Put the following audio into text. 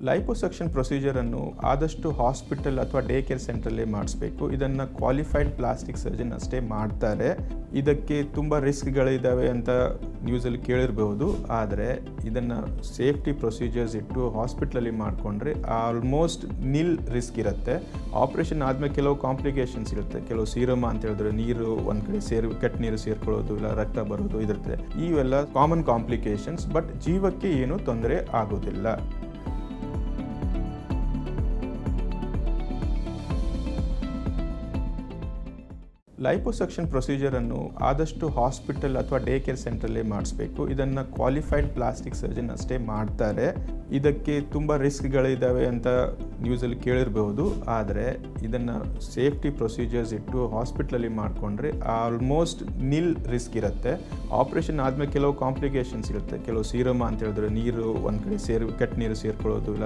Liposuction ಪ್ರೊಸೀಜರನ್ನು ಆದಷ್ಟು hospital ಅಥವಾ day care ಸೆಂಟ್ರಲ್ಲೇ ಮಾಡಿಸ್ಬೇಕು. ಇದನ್ನು ಕ್ವಾಲಿಫೈಡ್ ಪ್ಲಾಸ್ಟಿಕ್ ಸರ್ಜನ್ ಅಷ್ಟೇ ಮಾಡ್ತಾರೆ. ಇದಕ್ಕೆ ತುಂಬ ರಿಸ್ಕ್ಗಳಿದ್ದಾವೆ ಅಂತ ನ್ಯೂಸಲ್ಲಿ ಕೇಳಿರಬಹುದು. ಆದರೆ ಇದನ್ನು ಸೇಫ್ಟಿ ಪ್ರೊಸೀಜರ್ಸ್ ಇಟ್ಟು ಹಾಸ್ಪಿಟ್ಲಲ್ಲಿ ಮಾಡಿಕೊಂಡ್ರೆ ಆಲ್ಮೋಸ್ಟ್ ನಿಲ್ ರಿಸ್ಕ್ ಇರುತ್ತೆ. ಆಪ್ರೇಷನ್ ಆದಮೇಲೆ ಕೆಲವು ಕಾಂಪ್ಲಿಕೇಶನ್ಸ್ ಇರುತ್ತೆ. ಕೆಲವು ಸೀರಮ ಅಂತ ಹೇಳಿದ್ರೆ ನೀರು ಒಂದು ಕಡೆ ಕೆಟ್ಟ ನೀರು ಸೇರ್ಕೊಳ್ಳೋದು, ಇಲ್ಲ ರಕ್ತ ಬರೋದು ಇದಿರುತ್ತೆ. ಇವೆಲ್ಲ ಕಾಮನ್ ಕಾಂಪ್ಲಿಕೇಶನ್ಸ್. ಬಟ್ ಜೀವಕ್ಕೆ ಏನೂ ತೊಂದರೆ ಆಗೋದಿಲ್ಲ. ಲೈಪೋಸಕ್ಷನ್ ಪ್ರೊಸೀಜರನ್ನು ಆದಷ್ಟು ಹಾಸ್ಪಿಟಲ್ ಅಥವಾ ಡೇ ಕೇರ್ ಸೆಂಟ್ರಲ್ಲೇ ಮಾಡಿಸ್ಬೇಕು. ಇದನ್ನು ಕ್ವಾಲಿಫೈಡ್ ಪ್ಲಾಸ್ಟಿಕ್ ಸರ್ಜನ್ ಅಷ್ಟೇ ಮಾಡ್ತಾರೆ. ಇದಕ್ಕೆ ತುಂಬ ರಿಸ್ಕ್ಗಳಿದ್ದಾವೆ ಅಂತ ನ್ಯೂಸಲ್ಲಿ ಕೇಳಿರಬಹುದು. ಆದರೆ ಇದನ್ನು ಸೇಫ್ಟಿ ಪ್ರೊಸೀಜರ್ಸ್ ಇಟ್ಟು ಹಾಸ್ಪಿಟ್ಲಲ್ಲಿ ಮಾಡಿಕೊಂಡ್ರೆ ಆಲ್ಮೋಸ್ಟ್ ನಿಲ್ ರಿಸ್ಕ್ ಇರುತ್ತೆ. ಆಪ್ರೇಷನ್ ಆದಮೇಲೆ ಕೆಲವು ಕಾಂಪ್ಲಿಕೇಶನ್ಸ್ ಇರುತ್ತೆ. ಕೆಲವು ಸೀರಮ ಅಂತ ಹೇಳಿದ್ರೆ ನೀರು ಒಂದು ಕಡೆ ಕೆಟ್ಟ ನೀರು ಸೇರ್ಕೊಳ್ಳೋದು, ಇಲ್ಲ